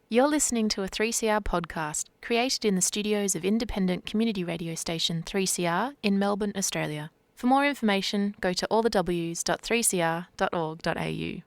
You're listening to a 3CR podcast created in the studios of independent community radio station 3CR in Melbourne, Australia. For more information, go to allthews.3cr.org.au.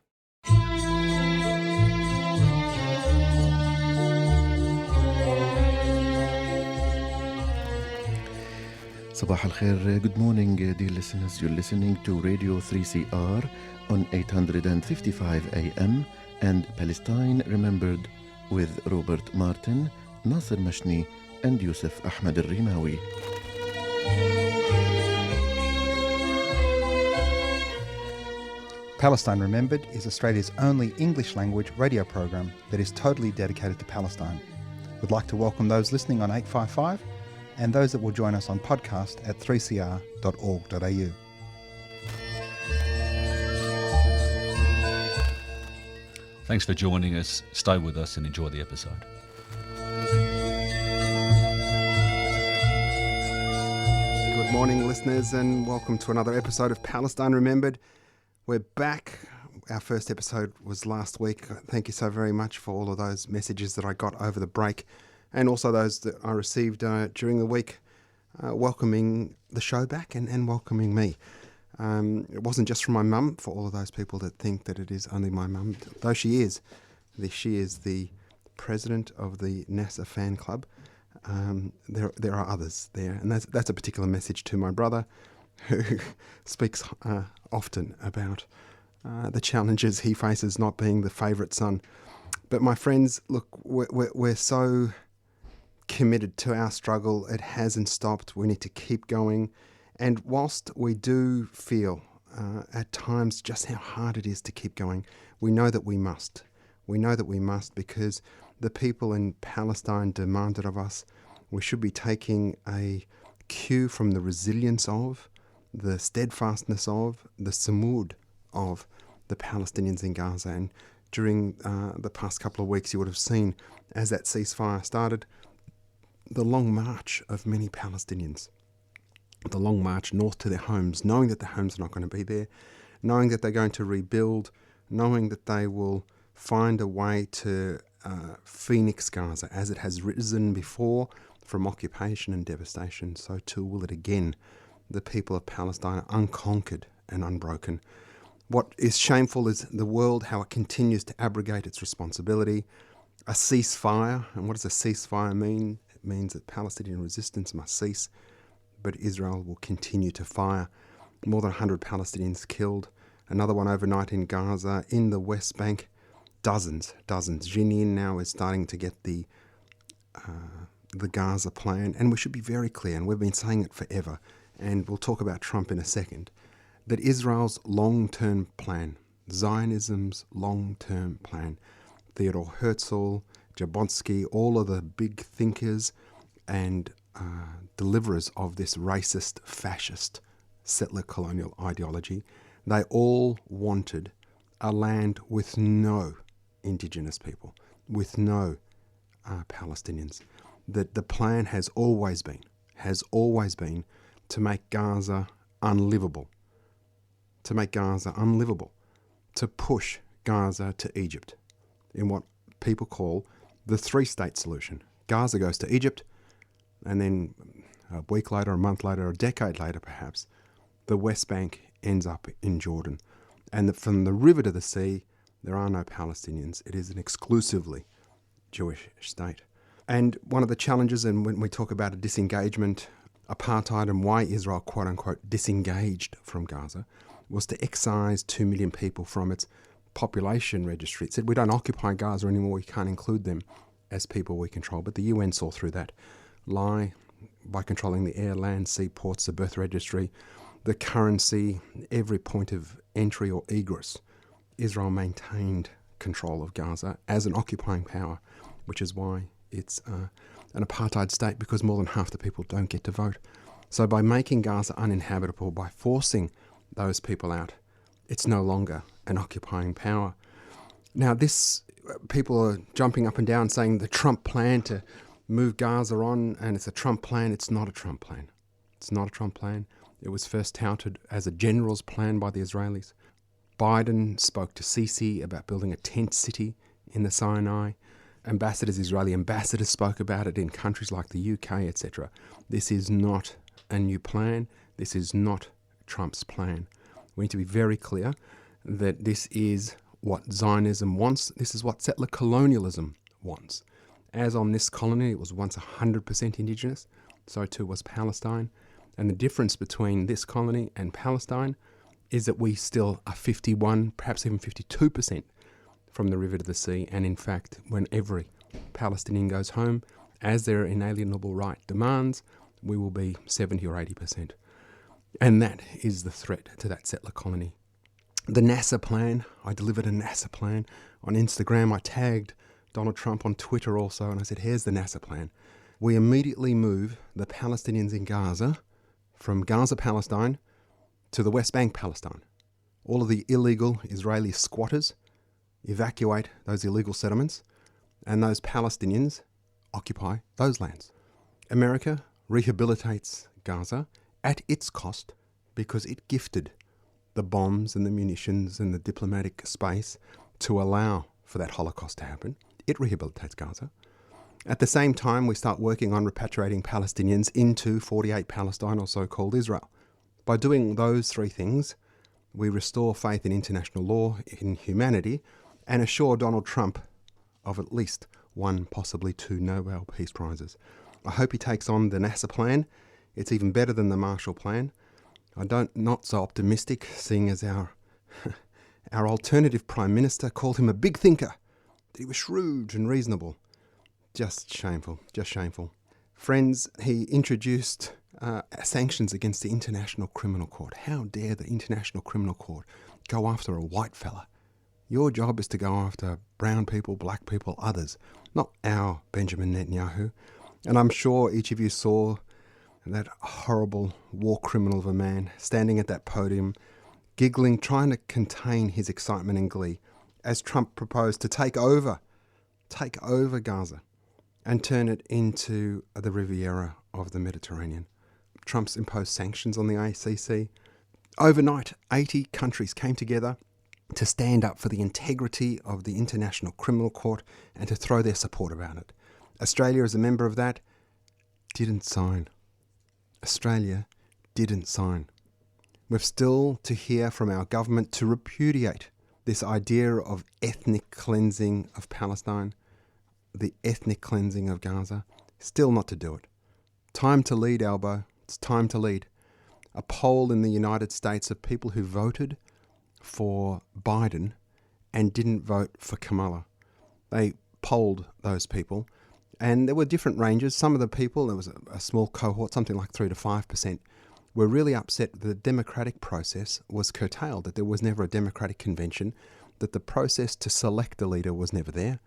Sabah al-Khair, good morning dear listeners. You're listening to Radio 3CR on 855 AM and Palestine Remembered with Robert Martin, Nasser Mashni and Yusuf Ahmed al-Rimawi. Palestine Remembered is Australia's only English-language radio program that is totally dedicated to Palestine. We'd like to welcome those listening on 855 and those that will join us on podcast at 3cr.org.au. Thanks for joining us. Stay with us and enjoy the episode. Good morning, listeners, and welcome to another episode of Palestine Remembered. We're back. Our first episode was last week. Thank you so very much for all of those messages that I got over the break and also those that I received during the week welcoming the show back and welcoming me. It wasn't just from my mum, for all of those people that think that it is only my mum, though she is. She is the president of the Nasser fan club. There are others there, and that's a particular message to my brother, who speaks often about the challenges he faces not being the favourite son. But my friends, look, we're so committed to our struggle. It hasn't stopped. We need to keep going. And whilst we do feel at times just how hard it is to keep going, we know that we must. We know that we must because the people in Palestine demand it of us. We should be taking a cue from the resilience of, the steadfastness of, the samud of the Palestinians in Gaza. And during the past couple of weeks, you would have seen, as that ceasefire started, the long march of many Palestinians. The long march north to their homes, knowing that their homes are not going to be there, knowing that they're going to rebuild, knowing that they will find a way to phoenix Gaza. As it has risen before from occupation and devastation, so too will it again. The people of Palestine are unconquered and unbroken. What is shameful is the world, how it continues to abrogate its responsibility. A ceasefire, and what does a ceasefire mean? It means that Palestinian resistance must cease, but Israel will continue to fire. More than 100 Palestinians killed. Another one overnight in Gaza. In the West Bank, dozens. Jenin now is starting to get the Gaza plan. And we should be very clear, and we've been saying it forever, and we'll talk about Trump in a second, that Israel's long-term plan, Zionism's long-term plan, Theodore Herzl, Jablonski, all of the big thinkers and deliverers of this racist, fascist, settler colonial ideology, they all wanted a land with no indigenous people, with no Palestinians. That the plan has always been to make Gaza unlivable, to push Gaza to Egypt in what people call the three-state solution. Gaza goes to Egypt, and then a week later, a month later, a decade later perhaps, the West Bank ends up in Jordan. And from the river to the sea, there are no Palestinians. It is an exclusively Jewish state. And one of the challenges, and when we talk about a disengagement, apartheid, and why Israel, quote-unquote, disengaged from Gaza, was to excise 2 million people from its population registry. It said, we don't occupy Gaza anymore, we can't include them as people we control. But the UN saw through that lie by controlling the air, land, sea, ports, the birth registry, the currency, every point of entry or egress. Israel maintained control of Gaza as an occupying power, which is why it's an apartheid state, because more than half the people don't get to vote. So by making Gaza uninhabitable, by forcing those people out, it's no longer an occupying power. Now people are jumping up and down saying the Trump plan to move Gaza on, and it's a Trump plan. It's not a Trump plan. It's not a Trump plan. It was first touted as a general's plan by the Israelis. Biden spoke to Sisi about building a tent city in the Sinai. Israeli ambassadors spoke about it in countries like the UK, etc. This is not a new plan. This is not Trump's plan. We need to be very clear that this is what Zionism wants. This is what settler colonialism wants. As on this colony, it was once 100% indigenous, so too was Palestine. And the difference between this colony and Palestine is that we still are 51, perhaps even 52% from the river to the sea. And in fact, when every Palestinian goes home, as their inalienable right demands, we will be 70 or 80%. And that is the threat to that settler colony. The Nasser plan, I delivered a Nasser plan on Instagram. I tagged Donald Trump on Twitter also, and I said, here's the Nasser plan. We immediately move the Palestinians in Gaza from Gaza, Palestine, to the West Bank, Palestine. All of the illegal Israeli squatters evacuate those illegal settlements, and those Palestinians occupy those lands. America rehabilitates Gaza at its cost because it gifted the bombs and the munitions and the diplomatic space to allow for that Holocaust to happen. It rehabilitates Gaza. At the same time, we start working on repatriating Palestinians into 48 Palestine, or so-called Israel. By doing those three things, we restore faith in international law, in humanity, and assure Donald Trump of at least one, possibly two Nobel Peace Prizes. I hope he takes on the Nasser plan. It's even better than the Marshall Plan. Not so optimistic, seeing as our alternative Prime Minister called him a big thinker, that he was shrewd and reasonable. Just shameful, just shameful. Friends, he introduced sanctions against the International Criminal Court. How dare the International Criminal Court go after a white fella? Your job is to go after brown people, black people, others, not our Benjamin Netanyahu. And I'm sure each of you saw that horrible war criminal of a man standing at that podium, giggling, trying to contain his excitement and glee as Trump proposed to take over Gaza and turn it into the Riviera of the Mediterranean. Trump's imposed sanctions on the ACC. Overnight, 80 countries came together to stand up for the integrity of the International Criminal Court and to throw their support about it. Australia, as a member of that, didn't sign. Australia didn't sign. We're still to hear from our government to repudiate this idea of ethnic cleansing of Palestine, the ethnic cleansing of Gaza. Still not to do it. Time to lead, Albo. It's time to lead. A poll in the United States of people who voted for Biden and didn't vote for Kamala. They polled those people, and there were different ranges. Some of the people, there was a small cohort, something like 3 to 5%, were really upset that the democratic process was curtailed, that there was never a democratic convention, that the process to select a leader was never there.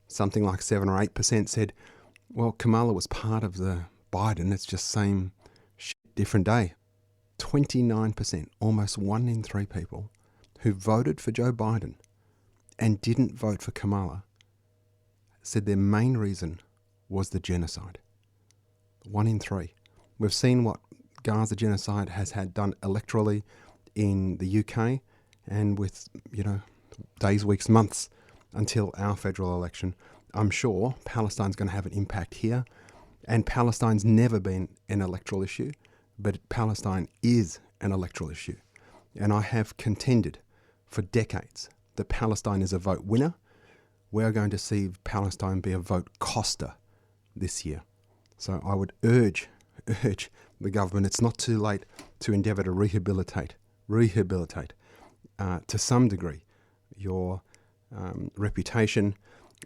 Something like 7 or 8% said, well, Kamala was part of the Biden, it's just same shit, different day. 29%, almost 1 in 3 people who voted for Joe Biden and didn't vote for Kamala said their main reason was the genocide. 1 in 3. We've seen what Gaza genocide has had done electorally in the UK, and with, days, weeks, months until our federal election, I'm sure Palestine's going to have an impact here. And Palestine's never been an electoral issue, but Palestine is an electoral issue. And I have contended for decades that Palestine is a vote winner. We're going to see Palestine be a vote coster this year. So I would urge the government, it's not too late to endeavour to rehabilitate to some degree your reputation.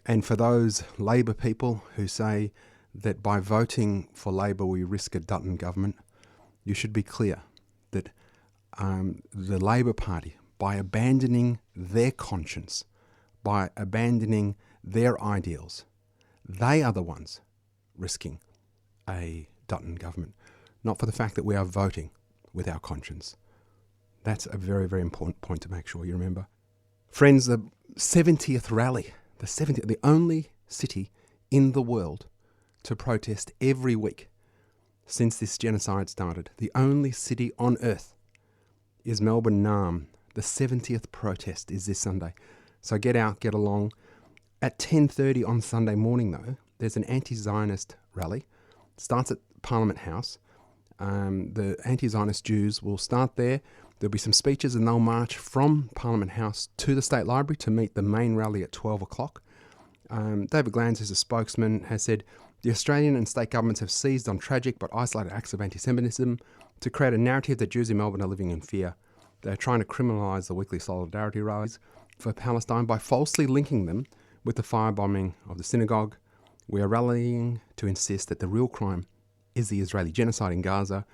And for those Labor people who say that by voting for Labor we risk a Dutton government, you should be clear that the Labor Party, by abandoning their conscience, by abandoning their ideals, they are the ones risking a Dutton government, not for the fact that we are voting with our conscience. That's a very, very important point to make sure you remember. Friends, the 70th rally, the only city in the world to protest every week since this genocide started, the only city on earth is Melbourne, Naarm. The 70th protest is this Sunday. So get out, get along. At 10:30 on Sunday morning, though, there's an anti-Zionist rally. It starts at Parliament House. The anti-Zionist Jews will start there. There'll be some speeches and they'll march from Parliament House to the State Library to meet the main rally at 12 o'clock. David Glanz, who's a spokesman, has said the Australian and state governments have seized on tragic but isolated acts of anti-Semitism to create a narrative that Jews in Melbourne are living in fear. They're trying to criminalise the weekly solidarity rallies for Palestine by falsely linking them with the firebombing of the synagogue. We are rallying to insist that the real crime is the Israeli genocide in Gaza,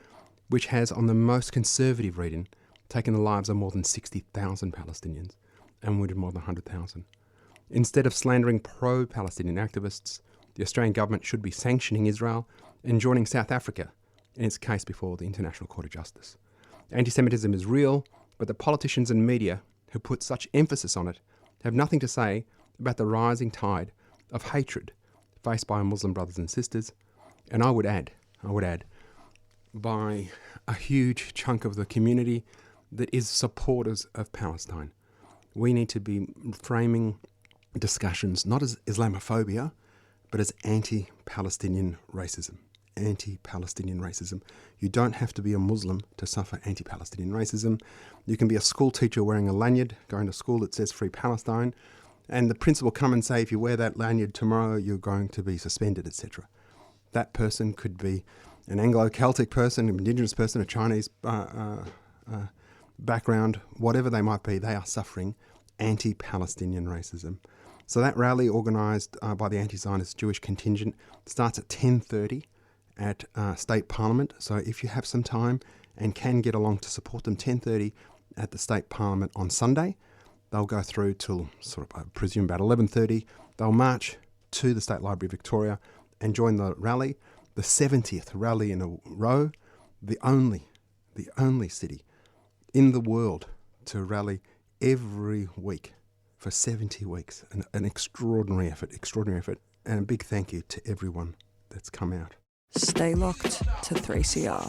which has, on the most conservative reading, taken the lives of more than 60,000 Palestinians and wounded more than 100,000. Instead of slandering pro-Palestinian activists, the Australian government should be sanctioning Israel and joining South Africa in its case before the International Court of Justice. Anti-Semitism is real, but the politicians and media who put such emphasis on it have nothing to say about the rising tide of hatred faced by our Muslim brothers and sisters, and I would add, by a huge chunk of the community that is supporters of Palestine. We need to be framing discussions not as Islamophobia, but as anti-Palestinian racism. Anti-Palestinian racism. You don't have to be a Muslim to suffer anti-Palestinian racism. You can be a school teacher wearing a lanyard, going to school that says Free Palestine, and the principal come and say, if you wear that lanyard tomorrow, you're going to be suspended, etc. That person could be an Anglo-Celtic person, an Indigenous person, a Chinese background, whatever they might be, they are suffering anti-Palestinian racism. So that rally, organised by the anti-Zionist Jewish contingent, starts at 10:30 at State Parliament. So if you have some time and can get along to support them, 10:30 at the State Parliament on Sunday. They'll go through till I presume about 11:30. They'll march to the State Library Victoria and join the rally, the 70th rally in a row, the only city in the world to rally every week for 70 weeks. An extraordinary effort, and a big thank you to everyone that's come out. Stay locked to 3CR.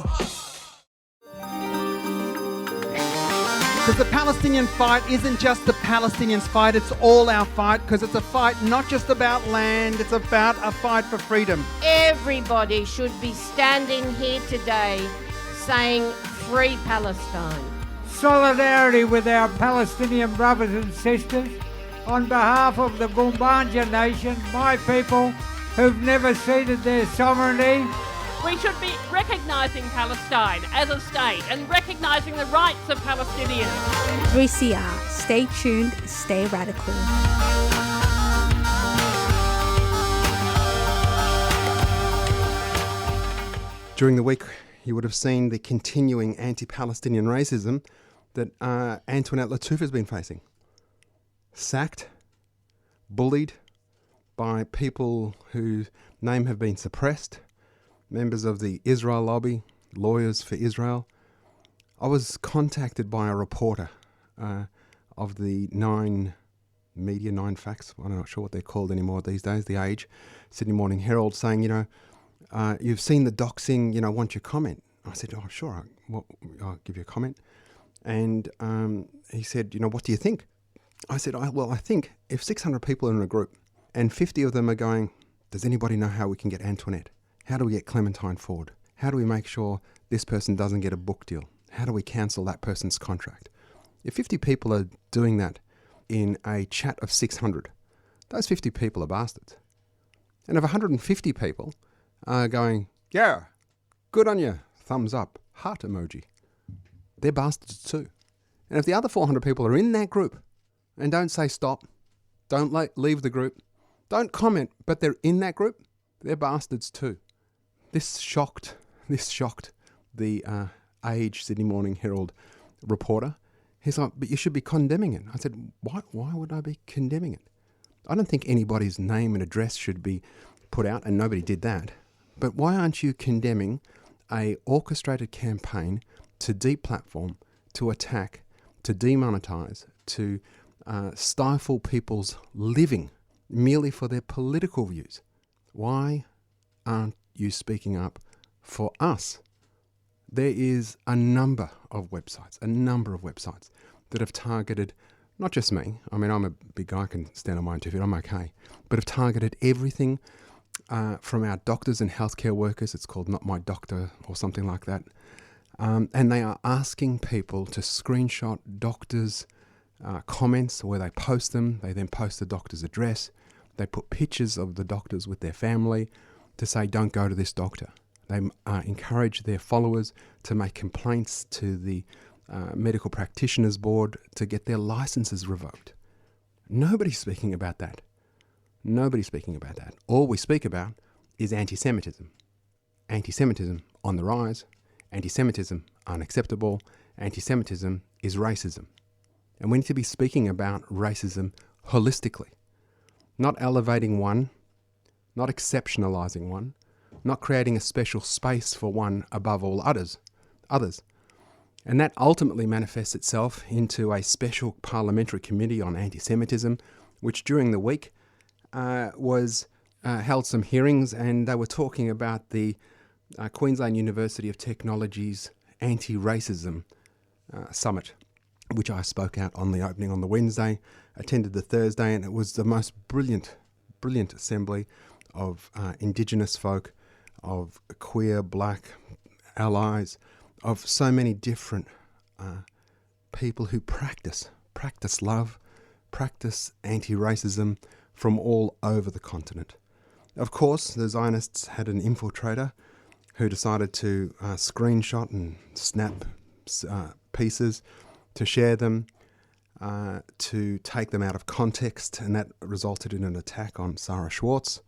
Because the Palestinian fight isn't just the Palestinians' fight, it's all our fight, because it's a fight not just about land, it's about a fight for freedom. Everybody should be standing here today saying Free Palestine. Solidarity with our Palestinian brothers and sisters on behalf of the Gumbaynja Nation, my people who've never ceded their sovereignty. We should be recognising Palestine as a state and recognising the rights of Palestinians. 3CR, stay tuned, stay radical. During the week, you would have seen the continuing anti-Palestinian racism that Antoinette Lattouf has been facing. Sacked, bullied by people whose name have been suppressed, members of the Israel lobby, Lawyers for Israel. I was contacted by a reporter of the Nine Facts, I'm not sure what they're called anymore these days, The Age, Sydney Morning Herald, saying, you've seen the doxing, want your comment. I said, oh, sure, I'll give you a comment. And he said, what do you think? I said, I think if 600 people are in a group and 50 of them are going, does anybody know how we can get Antoinette? How do we get Clementine forward? How do we make sure this person doesn't get a book deal? How do we cancel that person's contract? If 50 people are doing that in a chat of 600, those 50 people are bastards. And if 150 people are going, yeah, good on you, thumbs up, heart emoji, they're bastards too. And if the other 400 people are in that group and don't say stop, don't leave the group, don't comment, but they're in that group, they're bastards too. This shocked the Age Sydney Morning Herald reporter. He's like, but you should be condemning it. I said, why would I be condemning it? I don't think anybody's name and address should be put out, and nobody did that. But why aren't you condemning a orchestrated campaign to deplatform, to attack, to demonetize, to stifle people's living merely for their political views? Why aren't you speaking up for us? There is a number of websites that have targeted not just me, I mean, I'm a big guy, I can stand on my own 2 feet, I'm okay, but have targeted everything from our doctors and healthcare workers. It's called Not My Doctor or something like that. And they are asking people to screenshot doctors' comments where they post them. They then post the doctor's address. They put pictures of the doctors with their family to say, don't go to this doctor. They encourage their followers to make complaints to the Medical Practitioners Board to get their licenses revoked. Nobody's speaking about that. Nobody's speaking about that. All we speak about is anti-Semitism. Anti-Semitism on the rise. Anti-Semitism unacceptable. Anti-Semitism is racism. And we need to be speaking about racism holistically. Not elevating one, not exceptionalizing one, not creating a special space for one above all others. And that ultimately manifests itself into a special parliamentary committee on anti-Semitism, which during the week held some hearings, and they were talking about the Queensland University of Technology's anti-racism summit, which I spoke at on the opening on the Wednesday, attended the Thursday, and it was the most brilliant assembly of Indigenous folk, of queer, black allies, of so many different people who practice love, practice anti-racism from all over the continent. Of course, the Zionists had an infiltrator who decided to screenshot and snap pieces, to share them, to take them out of context, and that resulted in an attack on Sarah Schwartz.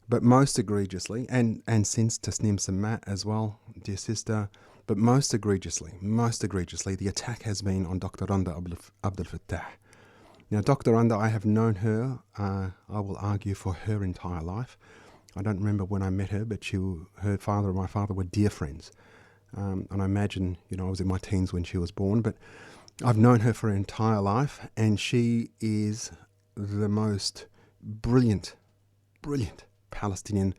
But most egregiously, and since Tasnim Samat as well, dear sister, but most egregiously, the attack has been on Dr. Randa Abdel-Fattah. Now, Dr. Randa, I have known her, I will argue, for her entire life. I don't remember when I met her, but her father and my father were dear friends. And I imagine, I was in my teens when she was born, but I've known her for her entire life, and she is the most brilliant Palestinian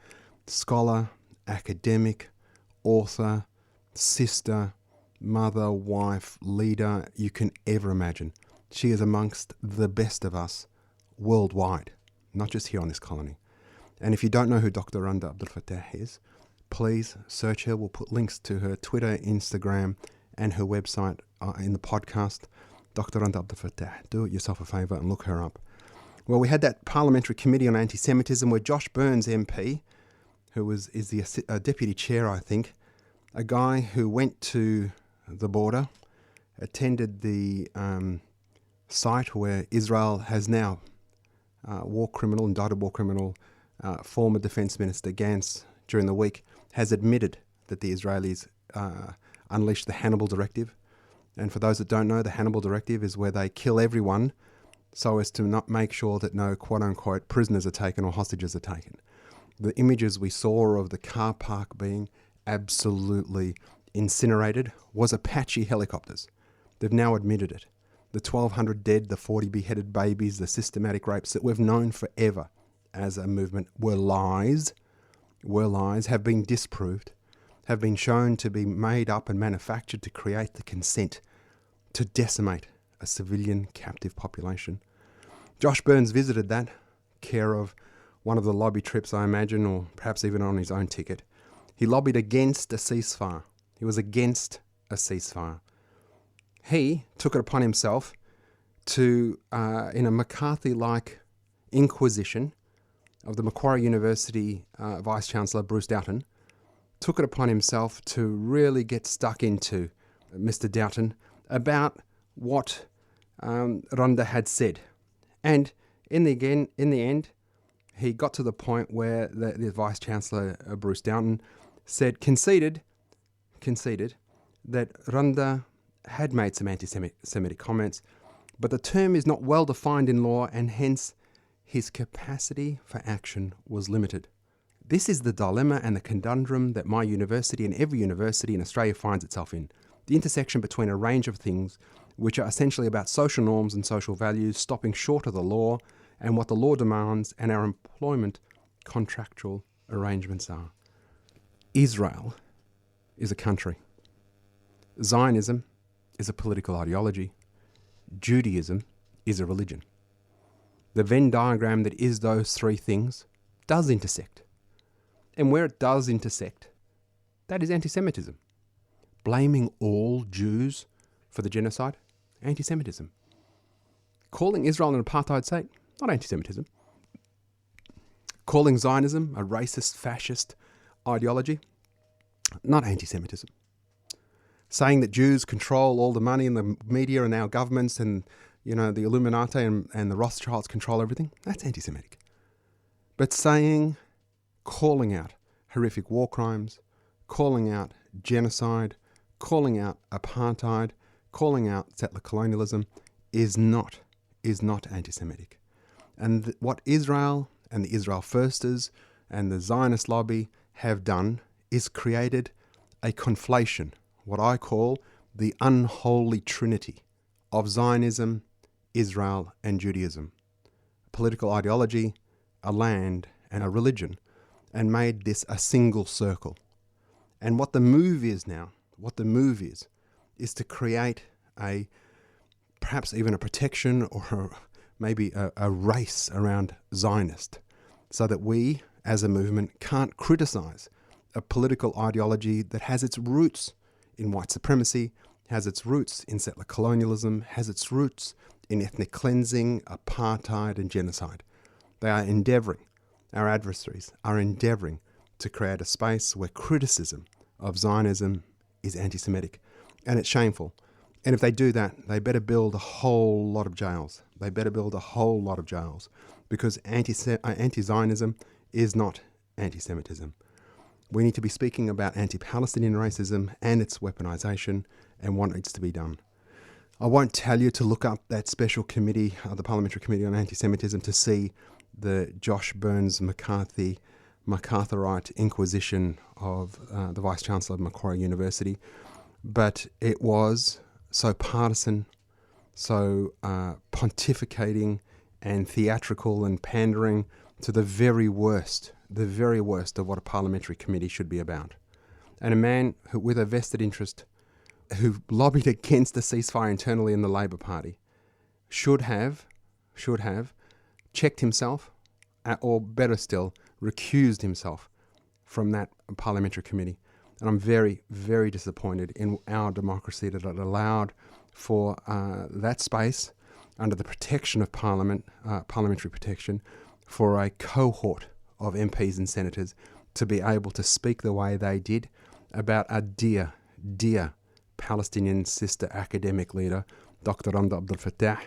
scholar, academic, author, sister, mother, wife, leader you can ever imagine. She is amongst the best of us worldwide, not just here on this colony. And if you don't know who Dr. Randa Abdel-Fattah is, please search her. We'll put links to her Twitter, Instagram, and her website in the podcast, Dr. Randa Abdel-Fattah. Do it yourself a favour and look her up. Well, we had that Parliamentary Committee on Anti-Semitism where Josh Burns MP, who is the deputy chair, I think, a guy who went to the border, attended the site where Israel has now indicted war criminal, former Defence Minister Gantz during the week has admitted that the Israelis unleashed the Hannibal Directive. And for those that don't know, the Hannibal Directive is where they kill everyone so as to not make sure that no quote-unquote prisoners are taken or hostages are taken. The images we saw of the car park being absolutely incinerated was Apache helicopters. They've now admitted it. The 1,200 dead, the 40 beheaded babies, the systematic rapes that we've known forever as a movement were lies, have been disproved, have been shown to be made up and manufactured to create the consent to decimate a civilian captive population. Josh Burns visited that, care of one of the lobby trips, I imagine, or perhaps even on his own ticket. He lobbied against a ceasefire. He was against a ceasefire. He took it upon himself to, in a McCarthy-like inquisition of the Macquarie University Vice-Chancellor Bruce Doughton, took it upon himself to really get stuck into Mr. Doughton about what Randa had said. And in the end, he got to the point where the Vice-Chancellor Bruce Doughton conceded that Randa had made some anti-Semitic comments, but the term is not well defined in law, and hence his capacity for action was limited. This is the dilemma and the conundrum that my university and every university in Australia finds itself in. The intersection between a range of things which are essentially about social norms and social values, stopping short of the law and what the law demands, and our employment contractual arrangements are. Israel is a country. Zionism is a political ideology. Judaism is a religion. The Venn diagram that is those three things does intersect. And where it does intersect, that is anti-Semitism. Blaming all Jews for the genocide, anti-Semitism. Calling Israel an apartheid state, not anti-Semitism. Calling Zionism a racist, fascist ideology, not anti-Semitism. Saying that Jews control all the money and the media and our governments and, the Illuminati and the Rothschilds control everything, that's anti-Semitic. But calling out horrific war crimes, calling out genocide, calling out apartheid, calling out settler colonialism is not anti-Semitic. And what Israel and the Israel Firsters and the Zionist lobby have done is created a conflation, what I call the unholy trinity of Zionism, Israel and Judaism. A political ideology, a land and a religion, and made this a single circle. And what the move is now, is to create perhaps even a protection or maybe a race around Zionist, so that we, as a movement, can't criticize a political ideology that has its roots in white supremacy, has its roots in settler colonialism, has its roots in ethnic cleansing, apartheid and genocide. Our adversaries are endeavouring to create a space where criticism of Zionism is anti-Semitic. And it's shameful. And if they do that, they better build a whole lot of jails. Because anti-Zionism is not anti-Semitism. We need to be speaking about anti-Palestinian racism and its weaponization and what needs to be done. I won't tell you to look up that special committee, the Parliamentary Committee on Anti-Semitism, to see the Josh Burns MacArthurite inquisition of the Vice-Chancellor of Macquarie University. But it was so partisan, so pontificating and theatrical and pandering to the very worst of what a parliamentary committee should be about. And a man with a vested interest who lobbied against the ceasefire internally in the Labor Party should have checked himself, or better still, recused himself from that parliamentary committee. And I'm very, very disappointed in our democracy that it allowed for that space under the protection of Parliament, parliamentary protection, for a cohort of MPs and senators to be able to speak the way they did about a dear Palestinian sister academic leader, Dr. Randa Abdel-Fattah.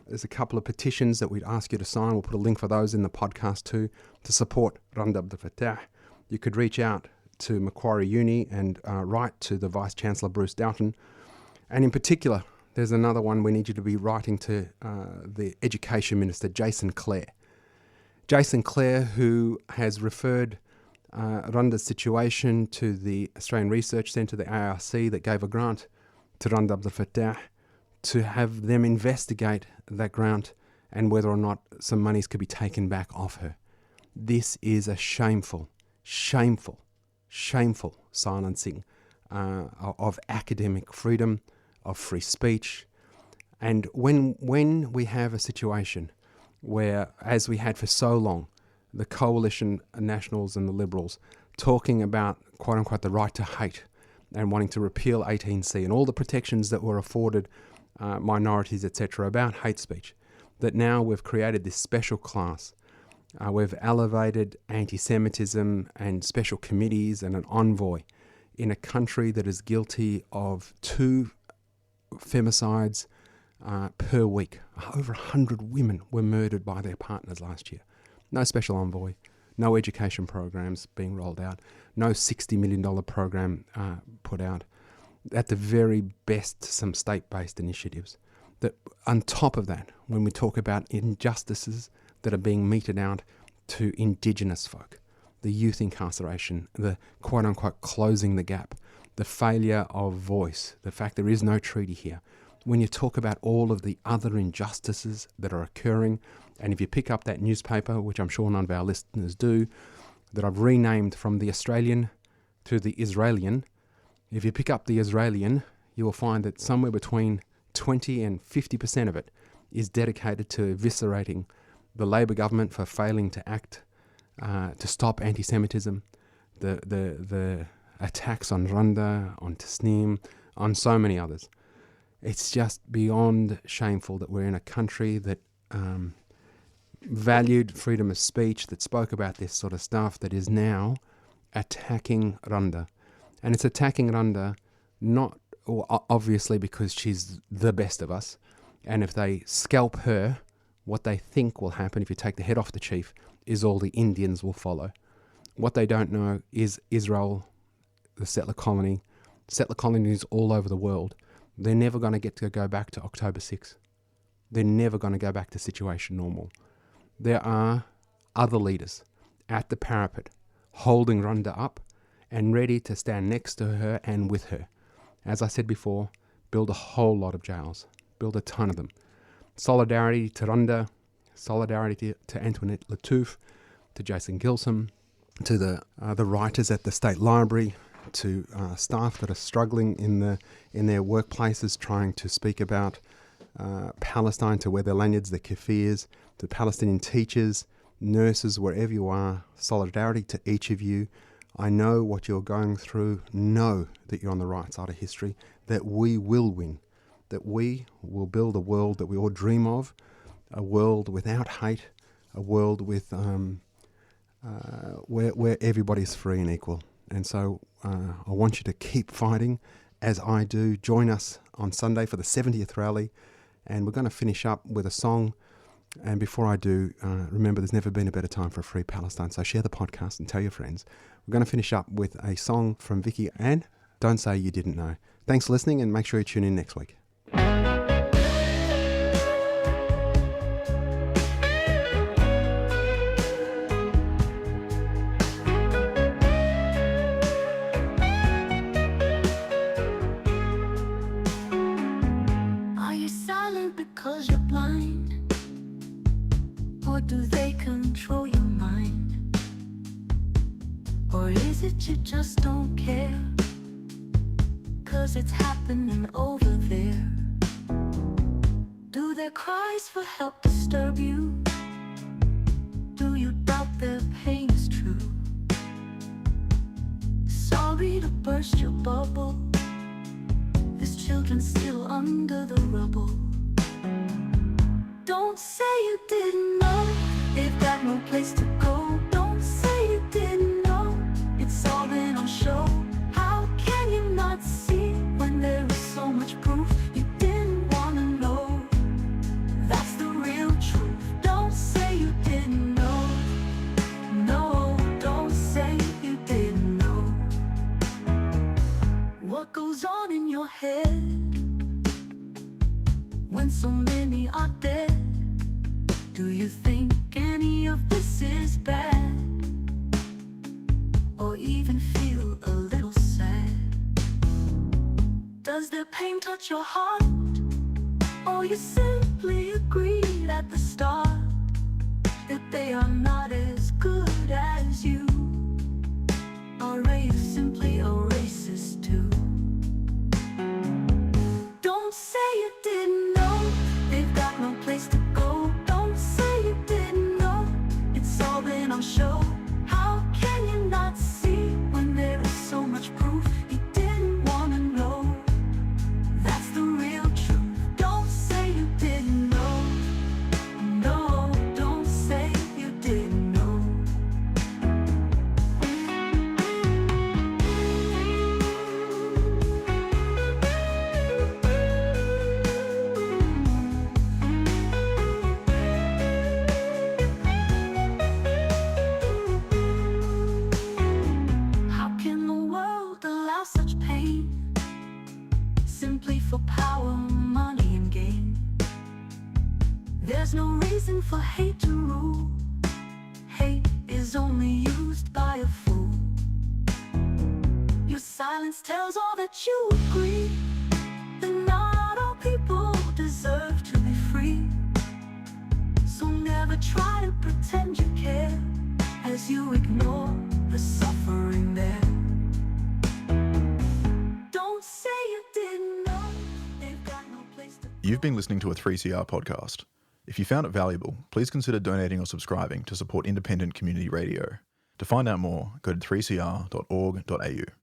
There's a couple of petitions that we'd ask you to sign. We'll put a link for those in the podcast too, to support Randa Abdel-Fattah. You could reach out to Macquarie Uni and write to the Vice-Chancellor Bruce Doughton. And in particular, there's another one we need you to be writing to the Education Minister, Jason Clare. Jason Clare, who has referred Randa's situation to the Australian Research Centre, the ARC, that gave a grant to Randa Abdel-Fattah to have them investigate that grant and whether or not some monies could be taken back off her. This is a shameful silencing of academic freedom, of free speech. And when we have a situation where, as we had for so long, the coalition Nationals and the Liberals talking about, quote-unquote, the right to hate and wanting to repeal 18C and all the protections that were afforded minorities, etc., about hate speech, that now we've created this special class. We've elevated anti-Semitism and special committees and an envoy in a country that is guilty of 2 femicides per week. Over 100 women were murdered by their partners last year. No special envoy, no education programs being rolled out, no $60 million program put out. At the very best, some state-based initiatives. That on top of that, when we talk about injustices that are being meted out to Indigenous folk, the youth incarceration, the quote-unquote closing the gap, the failure of voice, the fact there is no treaty here. When you talk about all of the other injustices that are occurring, and if you pick up that newspaper, which I'm sure none of our listeners do, that I've renamed from the Australian to the Israelian, if you pick up the Israelian, you will find that somewhere between 20 and 50% of it is dedicated to eviscerating the Labor government for failing to act to stop anti-Semitism, the attacks on Randa, on Tasneem, on so many others. It's just beyond shameful that we're in a country that valued freedom of speech, that spoke about this sort of stuff, that is now attacking Randa. And it's attacking Randa not obviously because she's the best of us, and if they scalp her, what they think will happen if you take the head off the chief is all the Indians will follow. What they don't know is Israel, the settler colonies all over the world, they're never going to get to go back to October 6th. They're never going to go back to situation normal. There are other leaders at the parapet holding Randa up and ready to stand next to her and with her. As I said before, build a whole lot of jails. Build a ton of them. Solidarity to Randa, solidarity to Antoinette Lattouf, to Jason Gilsum, to the writers at the State Library, to staff that are struggling in their workplaces trying to speak about Palestine, to wear their lanyards, their kafirs, to Palestinian teachers, nurses, wherever you are. Solidarity to each of you. I know what you're going through. Know that you're on the right side of history, that we will win, that we will build a world that we all dream of, a world without hate, a world with where everybody's free and equal. And so I want you to keep fighting as I do. Join us on Sunday for the 70th rally, and we're going to finish up with a song. And before I do, remember there's never been a better time for a free Palestine, so share the podcast and tell your friends. We're going to finish up with a song from VickiAnn, Don't Say You Didn't Know. Thanks for listening, and make sure you tune in next week. Are you silent because you're blind? Or do they control your mind? Or is it you just don't care? 'Cause it's happening over there. Do their cries for help disturb you? Do you doubt their pain is true? Sorry to burst your bubble. There's children still under the rubble. Don't say you didn't know. They've got no place to go. Don't say you didn't know. It's all been on show. How can you not see when there is so much proof? You didn't want to know. That's the real truth. Don't say you didn't know. No, don't say you didn't know. What goes on in your head when so many are dead? Do you think any of this is bad? Or even feel a little sad? Does their pain touch your heart? Or you simply agreed at the start that they are not as good as you? Or are you simply a racist too? Don't say you didn't know. They've got no place to go. Don't say you didn't know. It's all been on show. How can you not see when there is so much proof? You didn't want to know. That's the real truth. Don't say you didn't know. No, don't say you didn't know. How can the world allow such pain simply for power, money, and gain? There's no reason for hate to rule. Hate is only used by a fool. Your silence tells all that you agree, that not all people deserve to be free. So never try to pretend you care as you ignore the suffering there. Don't say you didn't know. They've got no place to You've been listening to a 3CR podcast. If you found it valuable, please consider donating or subscribing to support independent community radio. To find out more, go to 3cr.org.au.